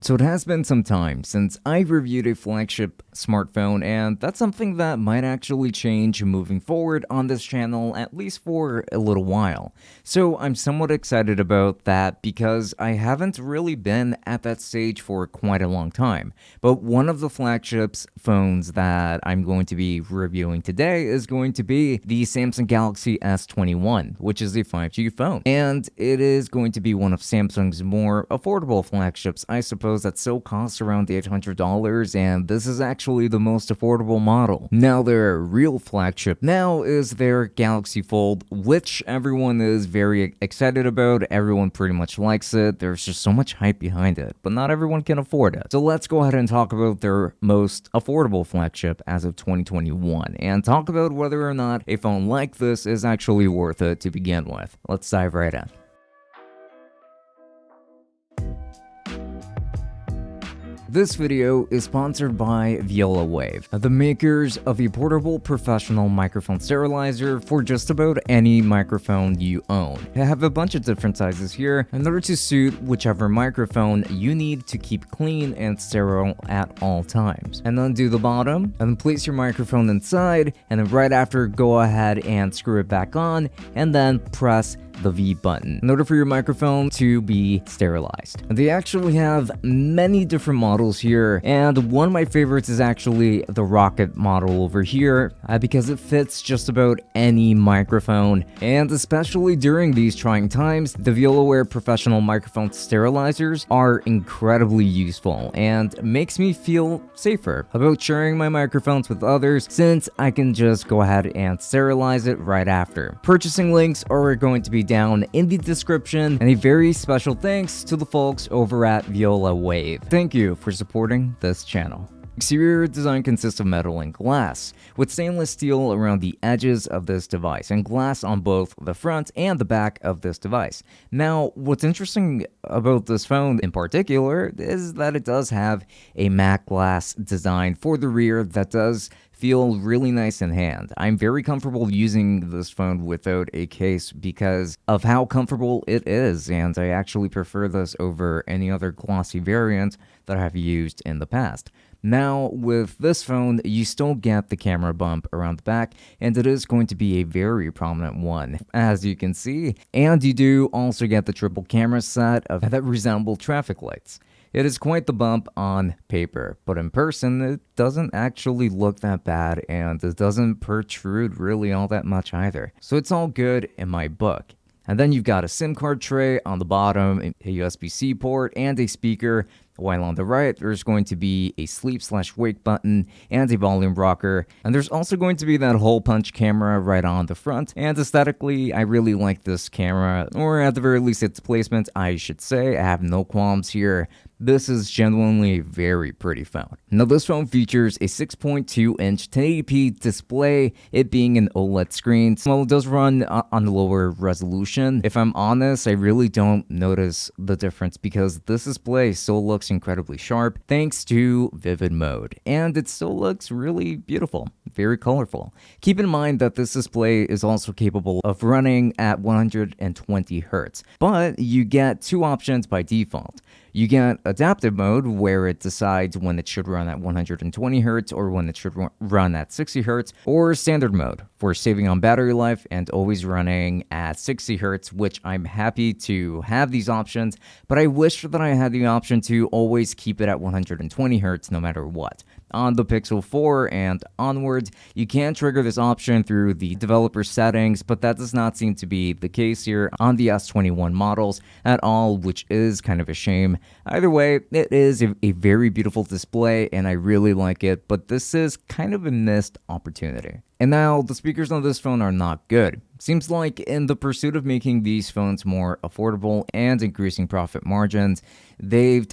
So it has been some time since I reviewed a flagship smartphone, and that's something that might actually change moving forward on this channel, at least for a little while. So I'm somewhat excited about that because I haven't really been at that stage for quite a long time. But one of the flagships phones that I'm going to be reviewing today is going to be the Samsung Galaxy S21, which is a 5G phone. And it is going to be one of Samsung's more affordable flagships, I suppose, that still costs around $800, and this is actually the most affordable model. Now, their real flagship now is their Galaxy Fold, which everyone is very excited about. Everyone pretty much likes it. There's just so much hype behind it, but not everyone can afford it. So let's go ahead and talk about their most affordable flagship as of 2021, and talk about whether or not a phone like this is actually worth it to begin with. Let's dive right in. This video is sponsored by ViolaWave, the makers of a portable professional microphone sterilizer for just about any microphone you own. I have a bunch of different sizes here in order to suit whichever microphone you need to keep clean and sterile at all times. And undo the bottom, and then place your microphone inside, and then right after go ahead and screw it back on, and then press the V button in order for your microphone to be sterilized. They actually have many different models here, and one of my favorites is actually the Rocket model over here because it fits just about any microphone, and especially during these trying times, the ViolaWave professional microphone sterilizers are incredibly useful and makes me feel safer about sharing my microphones with others since I can just go ahead and sterilize it right after. Purchasing links are going to be down in the description, and a very special thanks to the folks over at ViolaWave. Thank you for supporting this channel. Exterior design consists of metal and glass, with stainless steel around the edges of this device, and glass on both the front and the back of this device. Now, what's interesting about this phone in particular is that it does have a matte glass design for the rear that does feel really nice in hand. I'm very comfortable using this phone without a case because of how comfortable it is, and I actually prefer this over any other glossy variant that I have used in the past. Now, with this phone, you still get the camera bump around the back, and it is going to be a very prominent one, as you can see, and you do also get the triple camera set that resemble traffic lights. It is quite the bump on paper, but in person, it doesn't actually look that bad, and it doesn't protrude really all that much either. So it's all good in my book. And then you've got a SIM card tray on the bottom, a USB-C port, and a speaker. While on the right, there's going to be a sleep/wake button and a volume rocker. And there's also going to be that hole punch camera right on the front. And aesthetically, I really like this camera, or at the very least its placement, I should say. I have no qualms here. This is genuinely a very pretty phone. Now, this phone features a 6.2-inch 1080p display, it being an OLED screen. Well, it does run on lower resolution. If I'm honest, I really don't notice the difference because this display still looks incredibly sharp thanks to Vivid Mode, and it still looks really beautiful, very colorful. Keep in mind that this display is also capable of running at 120 Hz, but you get two options by default. You get adaptive mode, where it decides when it should run at 120 Hz or when it should run at 60 Hz, or standard mode for saving on battery life and always running at 60 Hz, which I'm happy to have these options, but I wish that I had the option to always keep it at 120 Hz no matter what. On the Pixel 4 and onwards, you can trigger this option through the developer settings, but that does not seem to be the case here on the S21 models at all, which is kind of a shame. Either way, it is a very beautiful display, and I really like it, but this is kind of a missed opportunity. And now, the speakers on this phone are not good. Seems like in the pursuit of making these phones more affordable and increasing profit margins, they've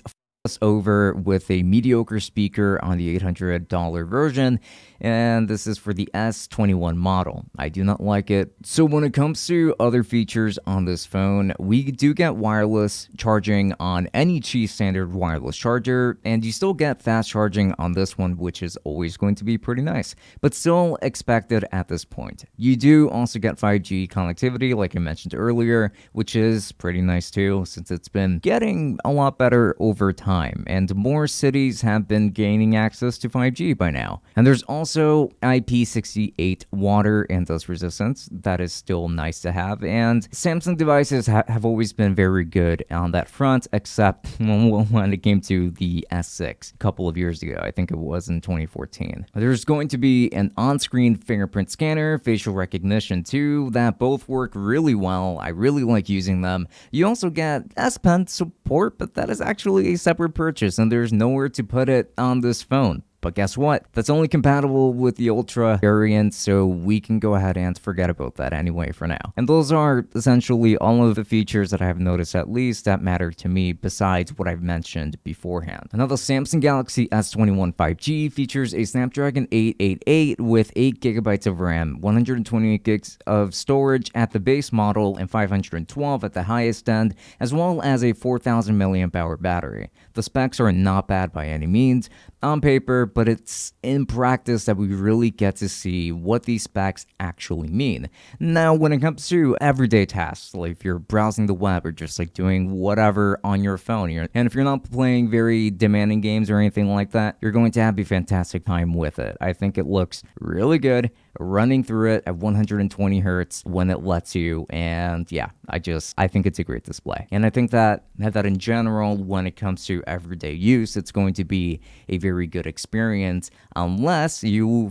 us over with a mediocre speaker on the $800 version, and this is for the S21 model. I do not like it. So when it comes to other features on this phone, we do get wireless charging on any Qi standard wireless charger, and you still get fast charging on this one, which is always going to be pretty nice, but still expected at this point. You do also get 5G connectivity, like I mentioned earlier, which is pretty nice too, since it's been getting a lot better over time. time, and more cities have been gaining access to 5G by now. And there's also IP68 water and dust resistance. That is still nice to have, and Samsung devices have always been very good on that front, except when it came to the S6 a couple of years ago. I think it was in 2014. There's going to be an on-screen fingerprint scanner, facial recognition too, that both work really well. I really like using them. You also get S Pen support, but that is actually a separate purchase, and there's nowhere to put it on this phone. But guess what? That's only compatible with the Ultra variant, so we can go ahead and forget about that anyway for now. And those are essentially all of the features that I have noticed, at least, that matter to me besides what I've mentioned beforehand. Now, the Samsung Galaxy S21 5G features a Snapdragon 888 with 8GB of RAM, 128 gigs of storage at the base model, and 512 at the highest end, as well as a 4000 mAh battery. The specs are not bad by any means on paper, but it's in practice that we really get to see what these specs actually mean. Now, when it comes to everyday tasks, like if you're browsing the web or just like doing whatever on your phone, and if you're not playing very demanding games or anything like that, you're going to have a fantastic time with it. I think it looks really good running through it at 120 hertz when it lets you, and yeah, I think it's a great display. And I think that in general, when it comes to everyday use, it's going to be a very good experience unless you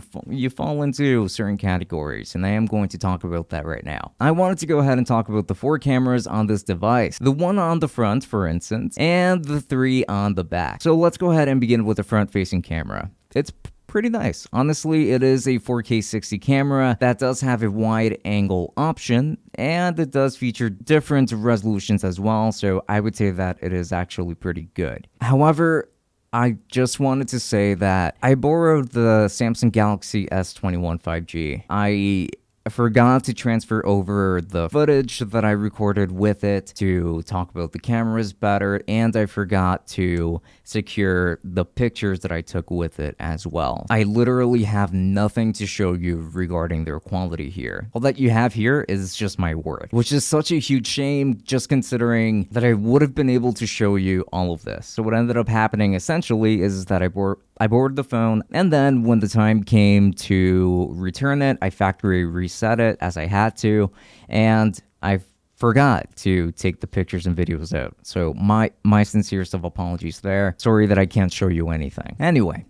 fall into certain categories, and I am going to talk about that right now. I wanted to go ahead and talk about the 4 cameras on this device, the one on the front, for instance, and the 3 on the back. So let's go ahead and begin with the front-facing camera. It's pretty nice. Honestly, it is a 4K 60 camera that does have a wide angle option, and it does feature different resolutions as well, so I would say that it is actually pretty good. However, I just wanted to say that I borrowed the Samsung Galaxy S21 5G. I forgot to transfer over the footage that I recorded with it to talk about the cameras better, and I forgot to secure the pictures that I took with it as well. I literally have nothing to show you regarding their quality here. All that you have here is just my word, which is such a huge shame, just considering that I would have been able to show you all of this. So what ended up happening essentially is that I borrowed the phone, and then when the time came to return it, I factory reset it as I had to, and I forgot to take the pictures and videos out. So my sincerest of apologies there. Sorry that I can't show you anything. Anyway.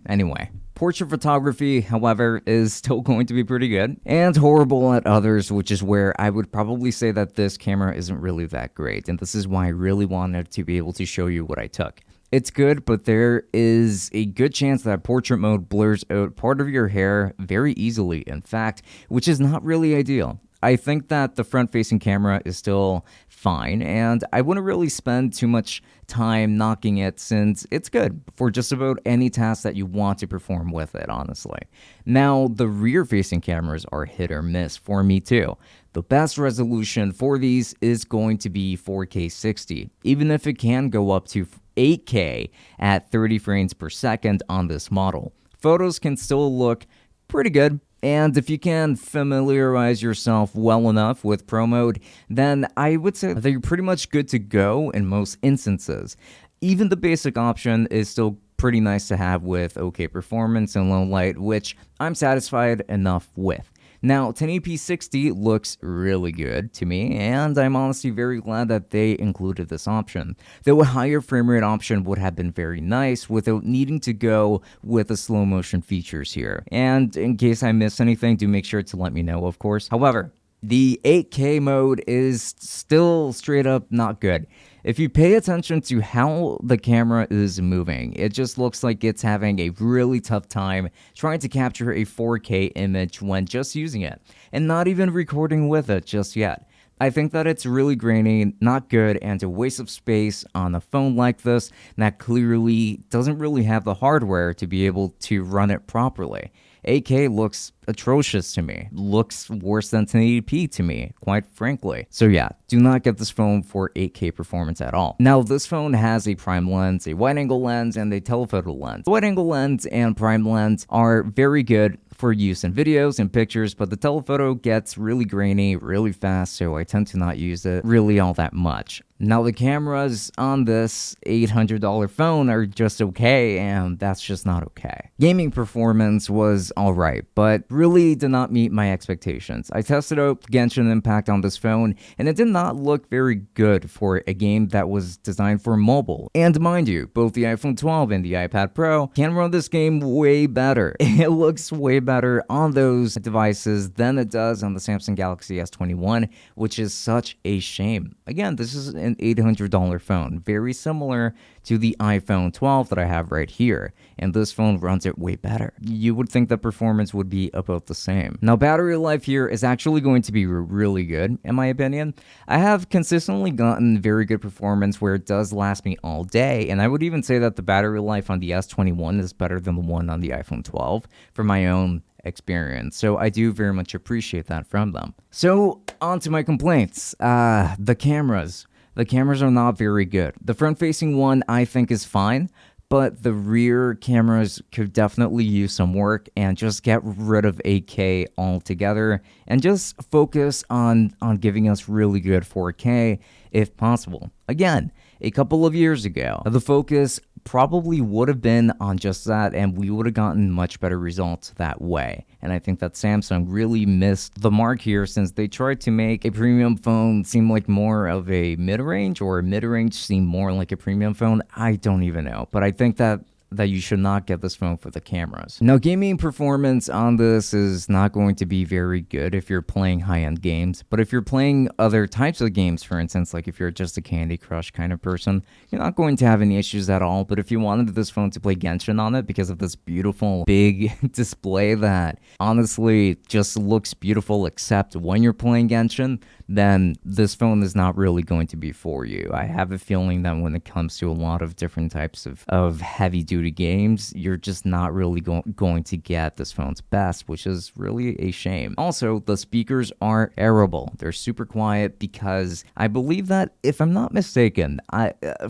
Portrait photography, however, is still going to be pretty good, and horrible at others, which is where I would probably say that this camera isn't really that great, and this is why I really wanted to be able to show you what I took. It's good, but there is a good chance that portrait mode blurs out part of your hair very easily, in fact, which is not really ideal. I think that the front-facing camera is still fine, and I wouldn't really spend too much time knocking it since it's good for just about any task that you want to perform with it, honestly. Now, the rear-facing cameras are hit or miss for me too. The best resolution for these is going to be 4K 60, even if it can go up to 8K at 30 frames per second on this model. Photos can still look pretty good, and if you can familiarize yourself well enough with Pro Mode, then I would say that you're pretty much good to go in most instances. Even the basic option is still pretty nice to have with OK performance and low light, which I'm satisfied enough with. Now, 1080p 60 looks really good to me, and I'm honestly very glad that they included this option. Though a higher frame rate option would have been very nice without needing to go with the slow motion features here. And in case I missed anything, do make sure to let me know, of course. However, the 8K mode is still straight up not good. If you pay attention to how the camera is moving, it just looks like it's having a really tough time trying to capture a 4K image when just using it, and not even recording with it just yet. I think that it's really grainy, not good, and a waste of space on a phone like this that clearly doesn't really have the hardware to be able to run it properly. 8K looks atrocious to me, looks worse than 1080p to me, quite frankly. So yeah, do not get this phone for 8K performance at all. Now, this phone has a prime lens, a wide angle lens, and a telephoto lens. The wide angle lens and prime lens are very good for use in videos and pictures, but the telephoto gets really grainy really fast, so I tend to not use it really all that much. Now the cameras on this $800 phone are just okay, and that's just not okay. Gaming performance was alright, but really did not meet my expectations. I tested out Genshin Impact on this phone, and it did not look very good for a game that was designed for mobile. And mind you, both the iPhone 12 and the iPad Pro can run this game way better. It looks way better on those devices than it does on the Samsung Galaxy S21, which is such a shame. Again, this is an $800 phone, very similar to the iPhone 12 that I have right here, and this phone runs it way better. You would think that performance would be about the same. Now, battery life here is actually going to be really good, in my opinion. I have consistently gotten very good performance where it does last me all day, and I would even say that the battery life on the S21 is better than the one on the iPhone 12 for my own experience, so I do very much appreciate that from them. So, on to my complaints. The cameras. The cameras are not very good. The front-facing one I think is fine, but the rear cameras could definitely use some work, and just get rid of 8K altogether and just focus on giving us really good 4K if possible. Again, a couple of years ago, the focus probably would have been on just that, and we would have gotten much better results that way. And I think that Samsung really missed the mark here, since they tried to make a premium phone seem like more of a mid-range, or a mid-range seem more like a premium phone. I don't even know, but I think that you should not get this phone for the cameras. Now, gaming performance on this is not going to be very good if you're playing high-end games, but if you're playing other types of games, for instance, like if you're just a Candy Crush kind of person, you're not going to have any issues at all. But if you wanted this phone to play Genshin on it because of this beautiful big display that honestly just looks beautiful except when you're playing Genshin, then this phone is not really going to be for you. I have a feeling that when it comes to a lot of different types of heavy-duty games, you're just not really going to get this phone's best, which is really a shame. Also, the speakers are terrible. They're super quiet because I believe that, if I'm not mistaken,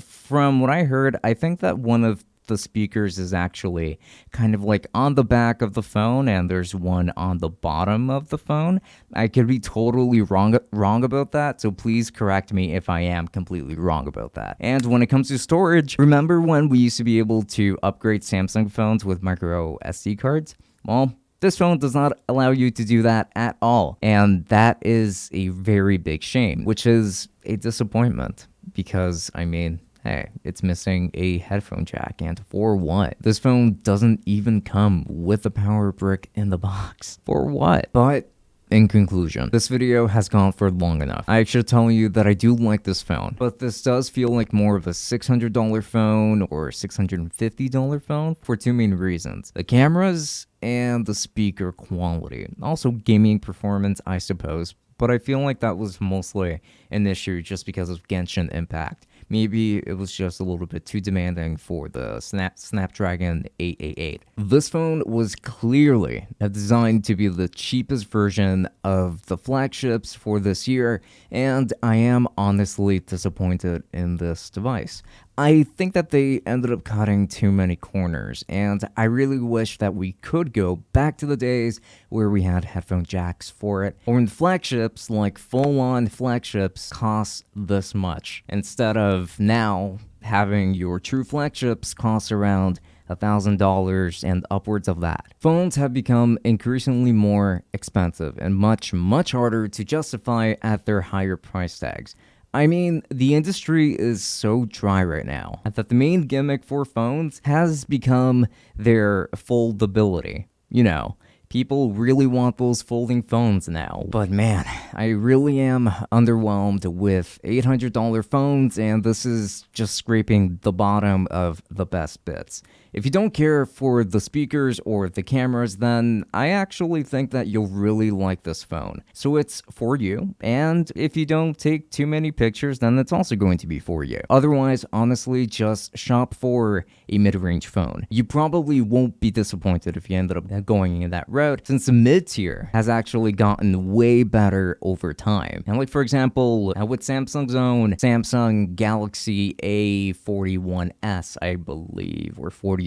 from what I heard, I think that one of the speakers is actually kind of like on the back of the phone, and there's one on the bottom of the phone. I could be totally wrong about that, so please correct me if I am completely wrong about that. And when it comes to storage, remember when we used to be able to upgrade Samsung phones with micro SD cards? Well, this phone does not allow you to do that at all, and that is a very big shame, which is a disappointment, because, I mean, hey, it's missing a headphone jack, and for what? This phone doesn't even come with a power brick in the box. For what? But in conclusion, this video has gone for long enough. I should tell you that I do like this phone, but this does feel like more of a $600 phone or $650 phone for two main reasons: the cameras and the speaker quality. Also gaming performance, I suppose, but I feel like that was mostly an issue just because of Genshin Impact. Maybe it was just a little bit too demanding for the Snapdragon 888. This phone was clearly designed to be the cheapest version of the flagships for this year, and I am honestly disappointed in this device. I think that they ended up cutting too many corners, and I really wish that we could go back to the days where we had headphone jacks for it, or in flagships, like full-on flagships cost this much, instead of now having your true flagships cost around $1,000 and upwards of that. Phones have become increasingly more expensive and much harder to justify at their higher price tags. I mean, the industry is so dry right now that the main gimmick for phones has become their foldability. You know, people really want those folding phones now. But man, I really am underwhelmed with $800 phones, and this is just scraping the bottom of the best bits. If you don't care for the speakers or the cameras, then I actually think that you'll really like this phone. So it's for you, and if you don't take too many pictures, then it's also going to be for you. Otherwise, honestly, just shop for a mid-range phone. You probably won't be disappointed if you ended up going in that route, since the mid-tier has actually gotten way better over time. And like, for example, with Samsung's own Samsung Galaxy A41s, I believe, or 42s.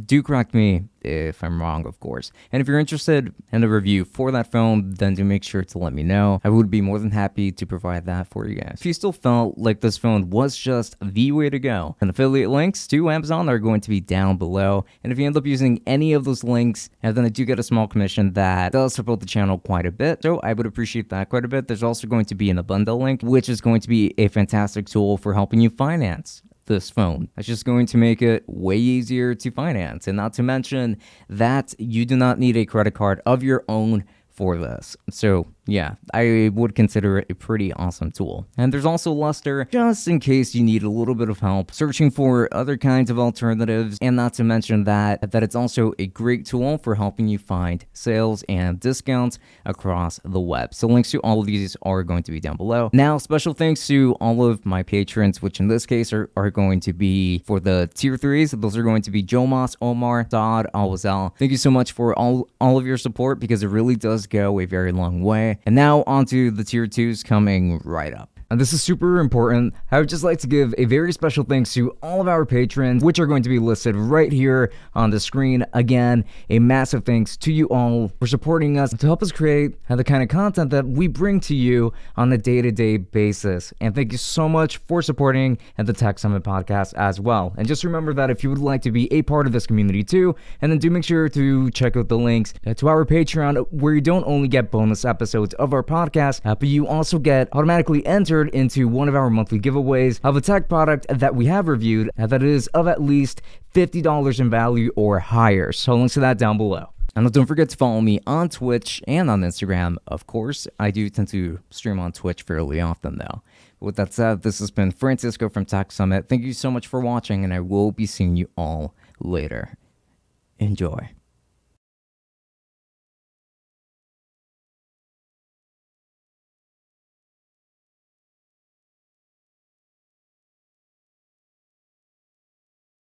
Do correct me if I'm wrong, of course. And if you're interested in a review for that phone, then do make sure to let me know. I would be more than happy to provide that for you guys. If you still felt like this phone was just the way to go, and affiliate links to Amazon are going to be down below. And if you end up using any of those links, then I do get a small commission that does support the channel quite a bit. So I would appreciate that quite a bit. There's also going to be an ABUNDA link, which is going to be a fantastic tool for helping you finance this phone. It's just going to make it way easier to finance, and not to mention that you do not need a credit card of your own for this. So yeah, I would consider it a pretty awesome tool. And there's also Luster, just in case you need a little bit of help searching for other kinds of alternatives, and not to mention that it's also a great tool for helping you find sales and discounts across the web. So links to all of these are going to be down below. Now, special thanks to all of my patrons, which in this case are going to be for the tier 3s. Those are going to be Jomas, Omar, Saad, Alwazal. Thank you so much for all of your support, because it really does go a very long way. And now onto the tier 2s coming right up. And this is super important. I would just like to give a very special thanks to all of our patrons, which are going to be listed right here on the screen. Again, a massive thanks to you all for supporting us to help us create the kind of content that we bring to you on a day-to-day basis. And thank you so much for supporting the Tech Summit podcast as well. And just remember that if you would like to be a part of this community too, and then do make sure to check out the links to our Patreon, where you don't only get bonus episodes of our podcast, but you also get automatically entered into one of our monthly giveaways of a tech product that we have reviewed that is of at least $50 in value or higher. So links to that down below. And don't forget to follow me on Twitch and on Instagram. Of course, I do tend to stream on Twitch fairly often though. With that said, this has been Francisco from Tech Summit. Thank you so much for watching, and I will be seeing you all later. Enjoy.